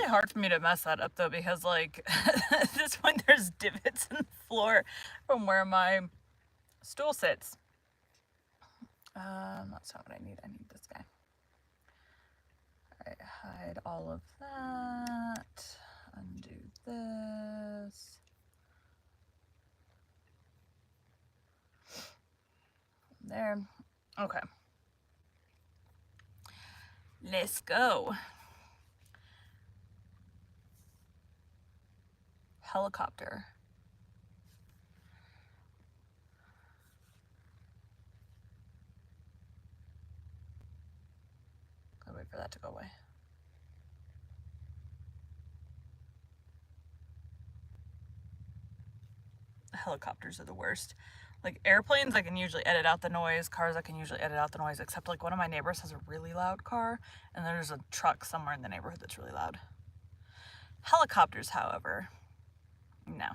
hard for me to mess that up, though, because, like, at this point, there's divots in the floor from where my stool sits. That's not what I need. I need this guy. Alright, hide all of that. Undo this. There. Okay. Let's go. Helicopter. Gotta wait for that to go away. Helicopters are the worst. Like, airplanes, I can usually edit out the noise. Cars, I can usually edit out the noise, except, like, one of my neighbors has a really loud car, and there's a truck somewhere in the neighborhood that's really loud. Helicopters, however, no.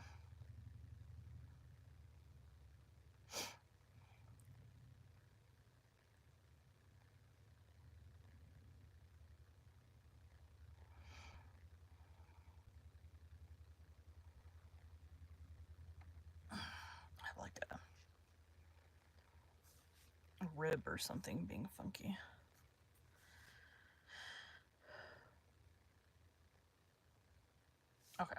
I like a rib or something being funky. Okay.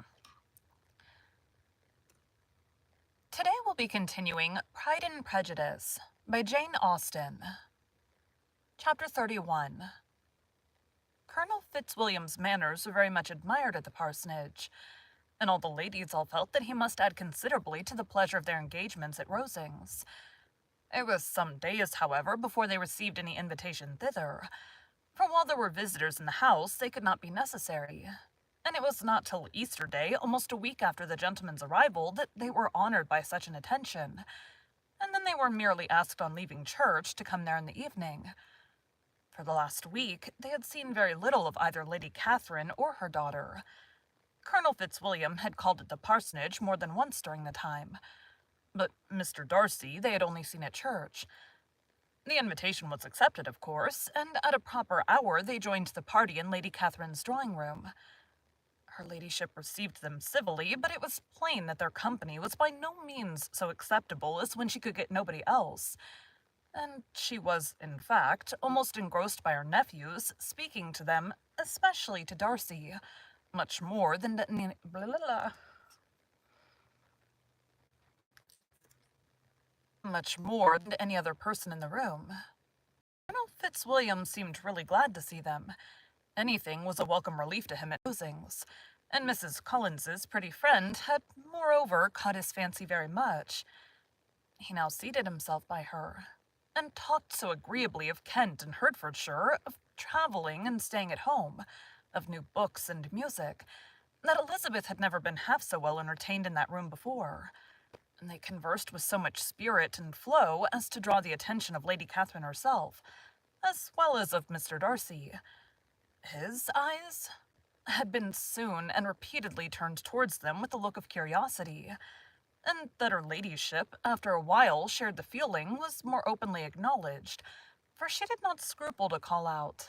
Today we'll be continuing Pride and Prejudice by Jane Austen. Chapter 31. Colonel Fitzwilliam's manners were very much admired at the parsonage, and all the ladies all felt that he must add considerably to the pleasure of their engagements at Rosings. It was some days, however, before they received any invitation thither, for while there were visitors in the house, they could not be necessary, and it was not till Easter Day, almost a week after the gentleman's arrival, that they were honoured by such an attention, and then they were merely asked on leaving church to come there in the evening. For the last week, they had seen very little of either Lady Catherine or her daughter. Colonel Fitzwilliam had called at the parsonage more than once during the time, but Mr. Darcy they had only seen at church. The invitation was accepted, of course, and at a proper hour they joined the party in Lady Catherine's drawing-room. Her ladyship received them civilly, but it was plain that their company was by no means so acceptable as when she could get nobody else, and she was, in fact, almost engrossed by her nephews, speaking to them, especially to Darcy, much more than any other person in the room. Colonel Fitzwilliam seemed really glad to see them. Anything was a welcome relief to him at Rosings, and Mrs. Collins's pretty friend had, moreover, caught his fancy very much. He now seated himself by her, and talked so agreeably of Kent and Hertfordshire, of travelling and staying at home, of new books and music, that Elizabeth had never been half so well entertained in that room before, and they conversed with so much spirit and flow as to draw the attention of Lady Catherine herself, as well as of Mr. Darcy. His eyes had been soon and repeatedly turned towards them with a look of curiosity, and that her ladyship, after a while, shared the feeling was more openly acknowledged, for she did not scruple to call out.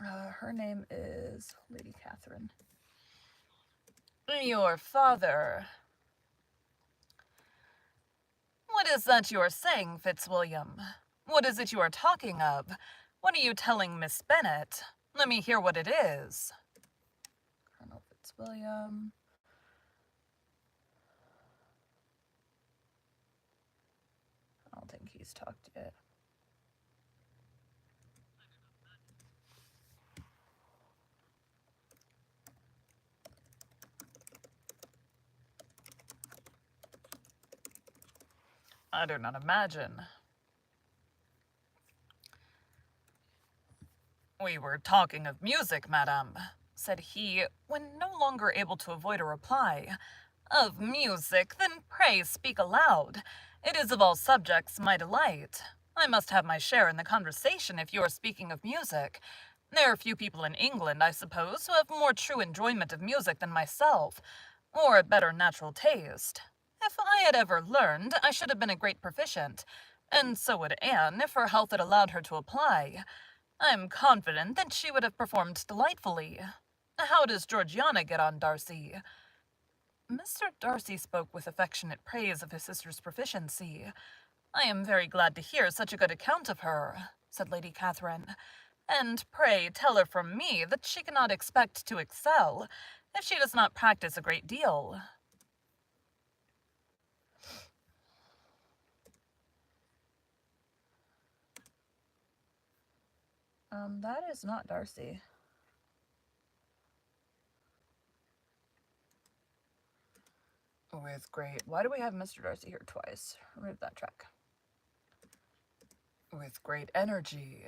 Her name is Lady Catherine. Your father. What is that you are saying, Fitzwilliam? What is it you are talking of? What are you telling Miss Bennet? Let me hear what it is. Colonel Fitzwilliam. I don't think he's talked yet. I do not imagine. We were talking of music, madame, said he, when no longer able to avoid a reply. Of music? Then pray speak aloud. It is of all subjects my delight. I must have my share in the conversation if you are speaking of music. There are few people in England, I suppose, who have more true enjoyment of music than myself, or a better natural taste. If I had ever learned, I should have been a great proficient, and so would Anne, if her health had allowed her to apply. I am confident that she would have performed delightfully. How does Georgiana get on, Darcy?" Mr. Darcy spoke with affectionate praise of his sister's proficiency. "I am very glad to hear such a good account of her," said Lady Catherine. "And pray tell her from me that she cannot expect to excel if she does not practice a great deal." That is not Darcy. With great... Why do we have Mr. Darcy here twice? Remove that track. "With great energy.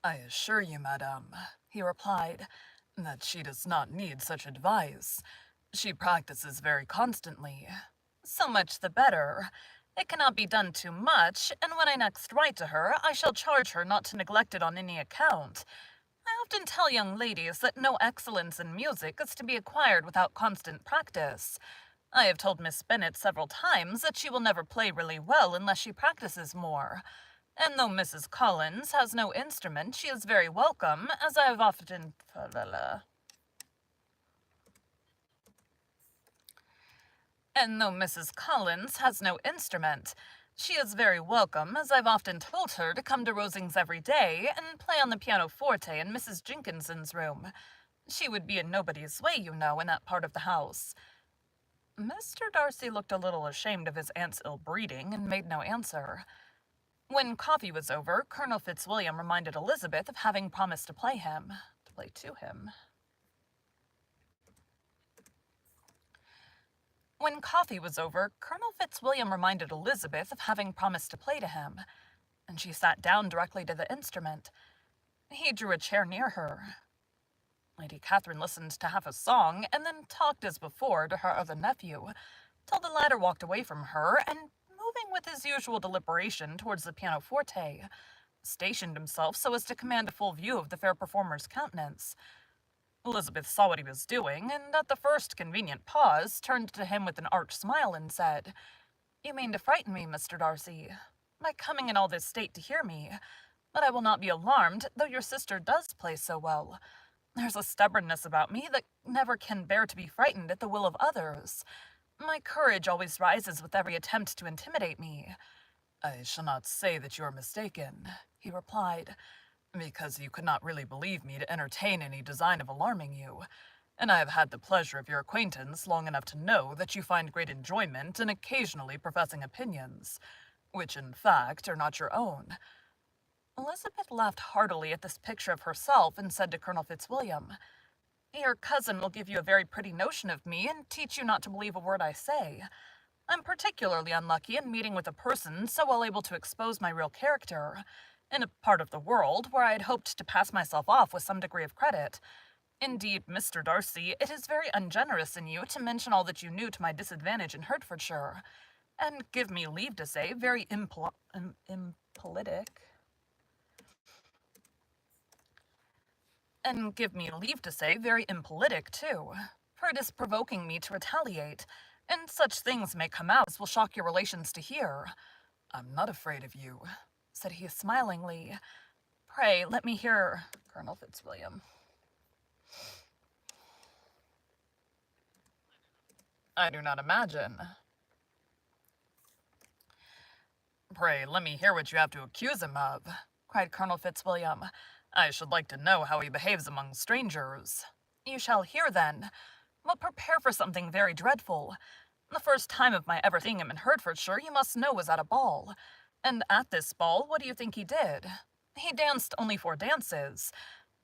I assure you, madame," he replied, "that she does not need such advice. She practices very constantly." "So much the better. It cannot be done too much, and when I next write to her, I shall charge her not to neglect it on any account. I often tell young ladies that no excellence in music is to be acquired without constant practice. I have told Miss Bennet several times that she will never play really well unless she practices more. And though Mrs. Collins has no instrument, she is very welcome, as I have often... And though Mrs. Collins has no instrument, she is very welcome, as I've often told her to come to Rosings every day and play on the pianoforte in Mrs. Jenkinson's room. She would be in nobody's way, you know, in that part of the house." Mr. Darcy looked a little ashamed of his aunt's ill-breeding and made no answer. When coffee was over, Colonel Fitzwilliam reminded Elizabeth of having promised to play to him. When coffee was over, Colonel Fitzwilliam reminded Elizabeth of having promised to play to him, and she sat down directly to the instrument. He drew a chair near her. Lady Catherine listened to half a song, and then talked as before to her other nephew, till the latter walked away from her, and, moving with his usual deliberation towards the pianoforte, stationed himself so as to command a full view of the fair performer's countenance. Elizabeth saw what he was doing, and at the first convenient pause, turned to him with an arch smile and said, "You mean to frighten me, Mr. Darcy, by coming in all this state to hear me. But I will not be alarmed, though your sister does play so well. There's a stubbornness about me that never can bear to be frightened at the will of others. My courage always rises with every attempt to intimidate me." "I shall not say that you are mistaken," he replied, "because you could not really believe me to entertain any design of alarming you, and I have had the pleasure of your acquaintance long enough to know that you find great enjoyment in occasionally professing opinions, which in fact are not your own." Elizabeth laughed heartily at this picture of herself and said to Colonel Fitzwilliam, "Your cousin will give you a very pretty notion of me and teach you not to believe a word I say. I'm particularly unlucky in meeting with a person so well able to expose my real character, in a part of the world where I had hoped to pass myself off with some degree of credit. Indeed, Mr. Darcy, it is very ungenerous in you to mention all that you knew to my disadvantage in Hertfordshire, and give me leave to say, very impolitic. And give me leave to say, very impolitic, too, for it is provoking me to retaliate, and such things may come out as will shock your relations to hear." "I'm not afraid of you," said he smilingly. "Pray, let me hear Colonel Fitzwilliam." "I do not imagine." "Pray, let me hear what you have to accuse him of," cried Colonel Fitzwilliam. "I should like to know how he behaves among strangers." "You shall hear, then. But prepare for something very dreadful. The first time of my ever seeing him in Hertfordshire, you must know, was at a ball. And at this ball, what do you think he did? He danced only 4 dances.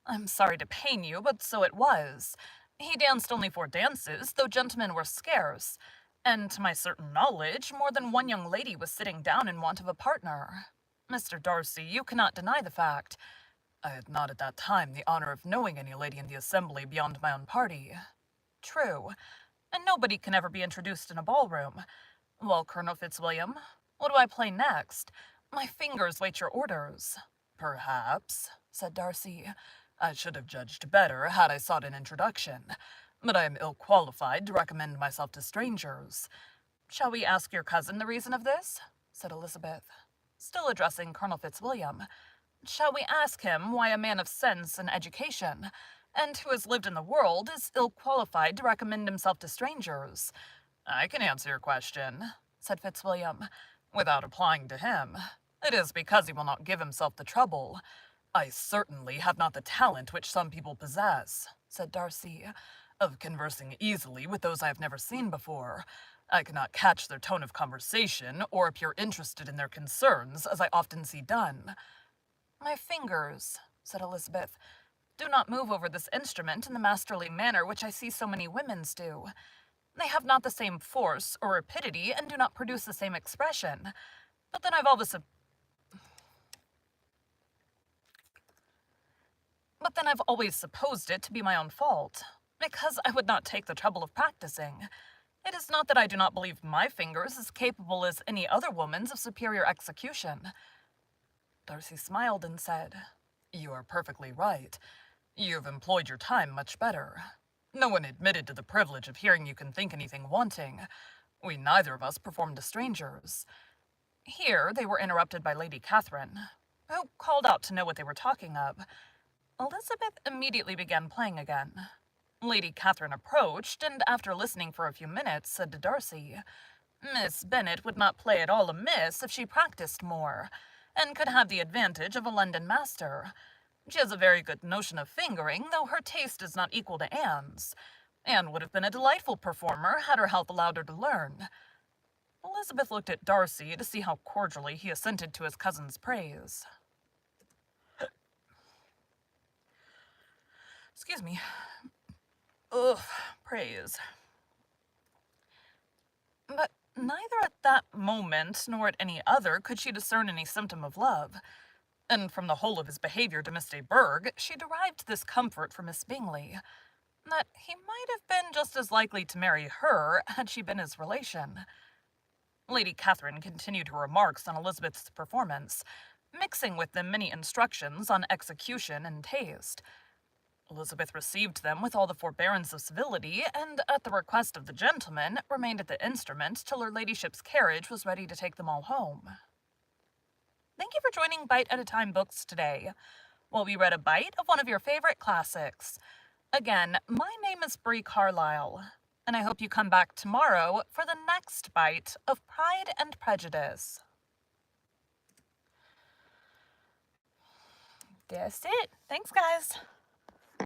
I'm sorry to pain you, but so it was. He danced only 4 dances, though gentlemen were scarce. And to my certain knowledge, more than one young lady was sitting down in want of a partner. Mr. Darcy, you cannot deny the fact. I had not at that time the honor of knowing any lady in the assembly beyond my own party." "True. And nobody can ever be introduced in a ballroom. Well, Colonel Fitzwilliam, what do I play next? My fingers wait your orders." "Perhaps," said Darcy, "I should have judged better had I sought an introduction, but I am ill qualified to recommend myself to strangers." "Shall we ask your cousin the reason of this?" said Elizabeth. still addressing Colonel Fitzwilliam. "Shall we ask him why a man of sense and education, and who has lived in the world, is ill-qualified to recommend himself to strangers?" "I can answer your question," said Fitzwilliam, "without applying to him. It is because he will not give himself the trouble. I certainly have not the talent which some people possess," said Darcy, "of conversing easily with those I have never seen before. I cannot catch their tone of conversation, or appear interested in their concerns, as I often see done." "My fingers," said Elizabeth, "do not move over this instrument in the masterly manner which I see so many women's do. They have not the same force or rapidity, and do not produce the same expression. But then I've always supposed it to be my own fault, because I would not take the trouble of practicing. It is not that I do not believe my fingers as capable as any other woman's of superior execution." Darcy smiled and said, "You are perfectly right. You have employed your time much better. No one admitted to the privilege of hearing you can think anything wanting. We neither of us performed to strangers." Here they were interrupted by Lady Catherine, who called out to know what they were talking of. Elizabeth immediately began playing again. Lady Catherine approached, and after listening for a few minutes, said to Darcy, "Miss Bennet would not play at all amiss if she practised more, and could have the advantage of a London master. She has a very good notion of fingering, though her taste is not equal to Anne's. Anne would have been a delightful performer had her health allowed her to learn." Elizabeth looked at Darcy to see how cordially he assented to his cousin's praise. Excuse me. Ugh, praise. But neither at that moment nor at any other could she discern any symptom of love, and from the whole of his behaviour to Miss de Bourgh she derived this comfort from Miss Bingley, that he might have been just as likely to marry her had she been his relation. Lady Catherine continued her remarks on Elizabeth's performance, mixing with them many instructions on execution and taste. Elizabeth received them with all the forbearance of civility, and, at the request of the gentleman, remained at the instrument till her ladyship's carriage was ready to take them all home. Thank you for joining Bite at a Time Books today, while we read a bite of one of your favorite classics. Again, my name is Bree Carlile, and I hope you come back tomorrow for the next bite of Pride and Prejudice. That's it. Thanks, guys.